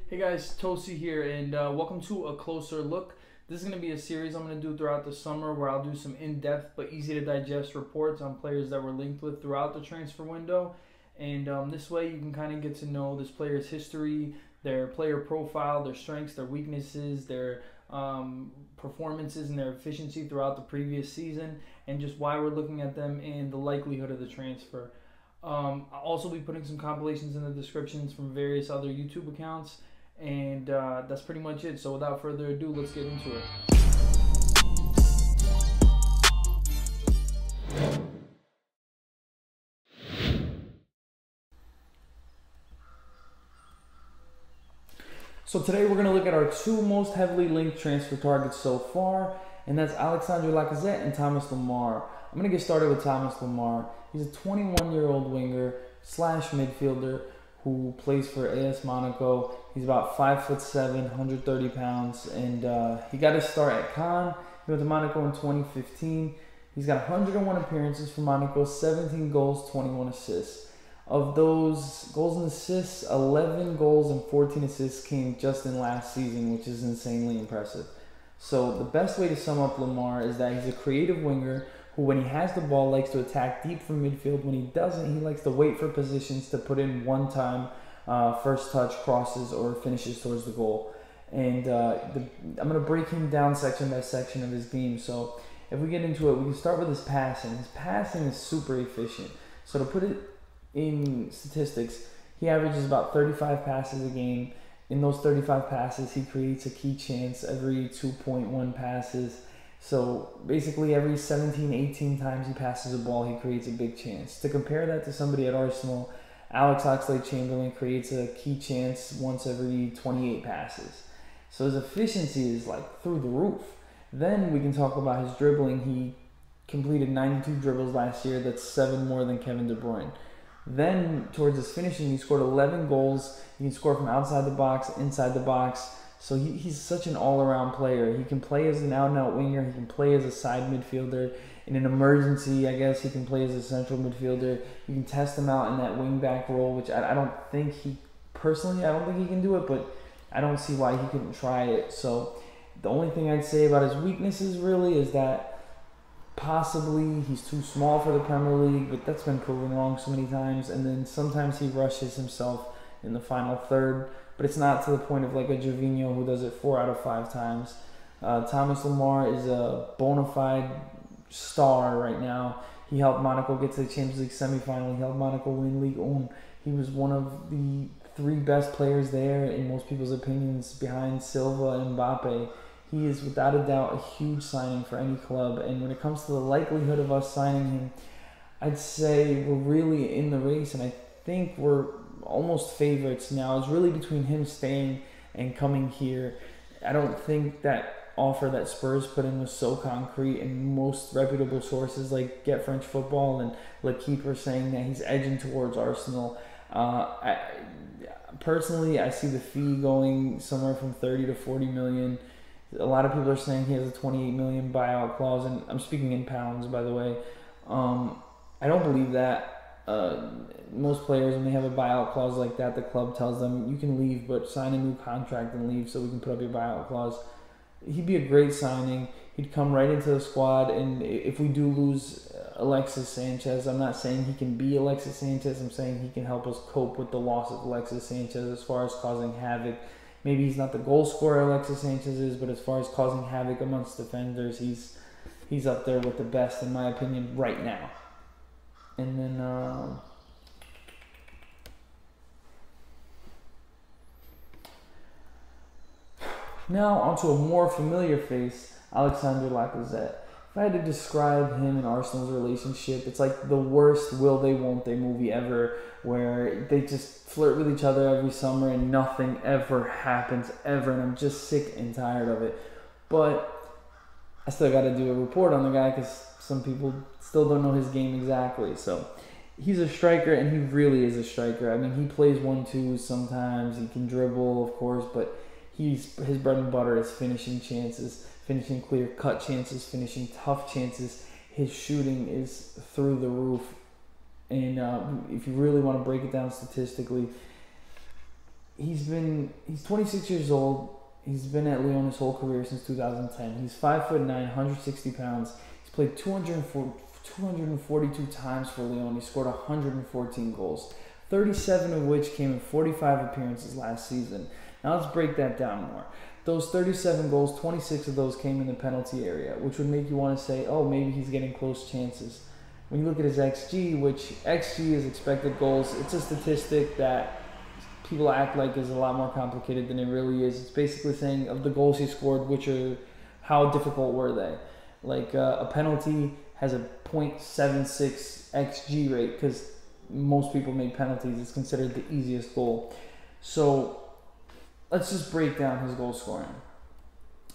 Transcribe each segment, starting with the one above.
Hey guys, Tosi here, and welcome to A Closer Look. This is going to be a series I'm going to do throughout the summer where I'll do some in-depth but easy to digest reports on players that we're linked with throughout the transfer window. And this way you can kind of get to know this player's history, their player profile, their strengths, their weaknesses, their performances, and their efficiency throughout the previous season, and just why we're looking at them and the likelihood of the transfer. I'll also be putting some compilations in the descriptions from various other YouTube accounts. And that's pretty much it. So without further ado, let's get into it. So today we're going to look at our two most heavily linked transfer targets so far, and that's Alexandre Lacazette and Thomas Lemar. I'm going to get started with Thomas Lemar. He's a 21-year-old winger slash midfielder who plays for AS Monaco. He's about 5'7", 130 pounds, and he got his start at Cannes. He went to Monaco in 2015. He's got 101 appearances for Monaco, 17 goals, 21 assists. Of those goals and assists, 11 goals and 14 assists came just in last season, which is insanely impressive. So the best way to sum up Lemar is that he's a creative winger who, when he has the ball, likes to attack deep from midfield. When he doesn't, he likes to wait for positions to put in one-time first touch, crosses, or finishes towards the goal. And I'm going to break him down section by section of his game. So if we get into it, we can start with his passing. His passing is super efficient. So to put it in statistics, he averages about 35 passes a game. In those 35 passes, he creates a key chance every 2.1 passes. So basically every 17, 18 times he passes a ball, he creates a big chance. To compare that to somebody at Arsenal, Alex Oxlade-Chamberlain creates a key chance once every 28 passes. So his efficiency is like through the roof. Then we can talk about his dribbling. He completed 92 dribbles last year. That's 7 more than Kevin De Bruyne. Then towards his finishing, he scored 11 goals. He can score from outside the box, inside the box. So he's such an all-around player. He can play as an out-and-out winger. He can play as a side midfielder. In an emergency, I guess he can play as a central midfielder. You can test him out in that wing-back role, which I don't think he, personally, I don't think he can do it, but I don't see why he couldn't try it. So the only thing I'd say about his weaknesses really is that possibly he's too small for the Premier League, but that's been proven wrong so many times. And then sometimes he rushes himself in the final third, but it's not to the point of like a Gervinho who does it 4 out of 5 times. Thomas Lemar is a bona fide star right now. He helped Monaco get to the Champions League semifinal. He helped Monaco win Ligue 1. He was one of the 3 best players there in most people's opinions, behind Silva and Mbappe. He is without a doubt a huge signing for any club. And when it comes to the likelihood of us signing him, I'd say we're really in the race, and I think we're almost favorites now. It's really between him staying and coming here. I don't think that offer that Spurs put in was so concrete, and most reputable sources like Get French Football and L'Equipe are saying that he's edging towards Arsenal. Personally, I see the fee going somewhere from 30 to 40 million. A lot of people are saying he has a 28 million buyout clause, and I'm speaking in pounds, by the way. I don't believe that. Most players, when they have a buyout clause like that, the club tells them you can leave, but sign a new contract and leave so we can put up your buyout clause. He'd be a great signing. He'd come right into the squad, and if we do lose Alexis Sanchez, I'm not saying he can be Alexis Sanchez. I'm saying he can help us cope with the loss of Alexis Sanchez as far as causing havoc. Maybe he's not the goal scorer Alexis Sanchez is, but as far as causing havoc amongst defenders, he's up there with the best, in my opinion, right now. And then now onto a more familiar face, Alexandre Lacazette. If I had to describe him and Arsenal's relationship, it's like the worst will they won't they movie ever, where they just flirt with each other every summer and nothing ever happens ever, and I'm just sick and tired of it. But I still got to do a report on the guy because some people still don't know his game exactly. So he's a striker, and he really is a striker. I mean, he plays 1-2 sometimes. He can dribble, of course, but his bread and butter is finishing chances, finishing clear-cut chances, finishing tough chances. His shooting is through the roof. And if you really want to break it down statistically, he's 26 years old. He's been at Lyon his whole career since 2010. He's 5'9", 160 pounds. He's played 242 times for Lyon. He scored 114 goals, 37 of which came in 45 appearances last season. Now let's break that down more. Those 37 goals, 26 of those came in the penalty area, which would make you want to say, oh, maybe he's getting close chances. When you look at his XG, which XG is expected goals, it's a statistic that people act like is a lot more complicated than it really is. It's basically saying of the goals he scored, how difficult were they? Like a penalty has a 0.76 XG rate because most people make penalties. It's considered the easiest goal. So let's just break down his goal scoring.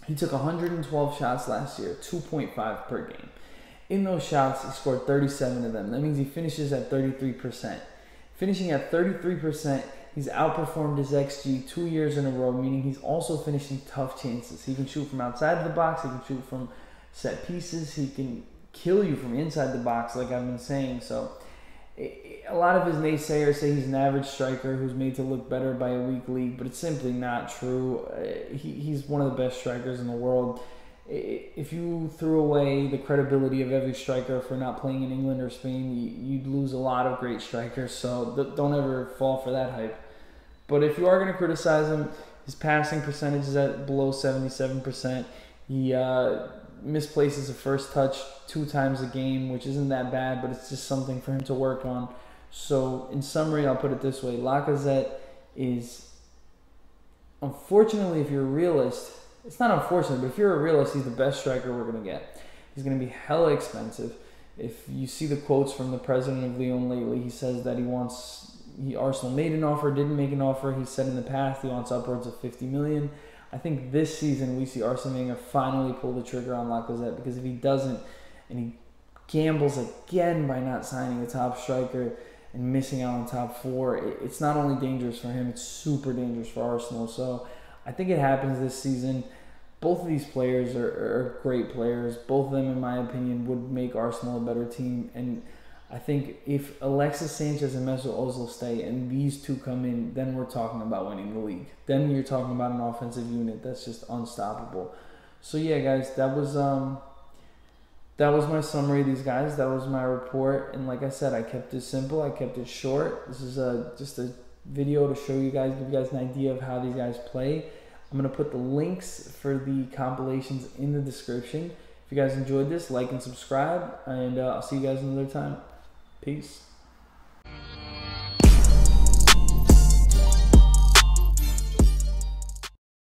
He took 112 shots last year, 2.5 per game. In those shots, he scored 37 of them. That means he finishes at 33%. Finishing at 33%, he's outperformed his XG 2 years in a row, meaning he's also finishing tough chances. He can shoot from outside of the box. He can shoot from set pieces. He can kill you from inside the box, like I've been saying. So a lot of his naysayers say he's an average striker who's made to look better by a weak league, but it's simply not true. He's one of the best strikers in the world. If you threw away the credibility of every striker for not playing in England or Spain, you'd lose a lot of great strikers, so don't ever fall for that hype. But if you are going to criticize him, his passing percentage is at below 77%. He misplaces a first touch 2 times a game, which isn't that bad, but it's just something for him to work on. So in summary, I'll put it this way. Lacazette is, unfortunately, if you're a realist, it's not unfortunate, but if you're a realist, he's the best striker we're going to get. He's going to be hella expensive. If you see the quotes from the president of Lyon lately, he says that Arsenal made an offer, didn't make an offer. He said in the past he wants upwards of 50 million. I think this season we see Arsene Wenger finally pull the trigger on Lacazette, because if he doesn't, and he gambles again by not signing a top striker and missing out on top 4, it's not only dangerous for him, it's super dangerous for Arsenal. So I think it happens this season. Both of these players are great players. Both of them, in my opinion, would make Arsenal a better team. And I think if Alexis Sanchez and Mesut Ozil stay and these two come in, then we're talking about winning the league. Then you're talking about an offensive unit that's just unstoppable. So yeah, guys, that was my summary of these guys. That was my report. And like I said, I kept it simple. I kept it short. This is just a video to show you guys, give you guys an idea of how these guys play. I'm going to put the links for the compilations in the description. If you guys enjoyed this, like and subscribe, and I'll see you guys another time. Peace.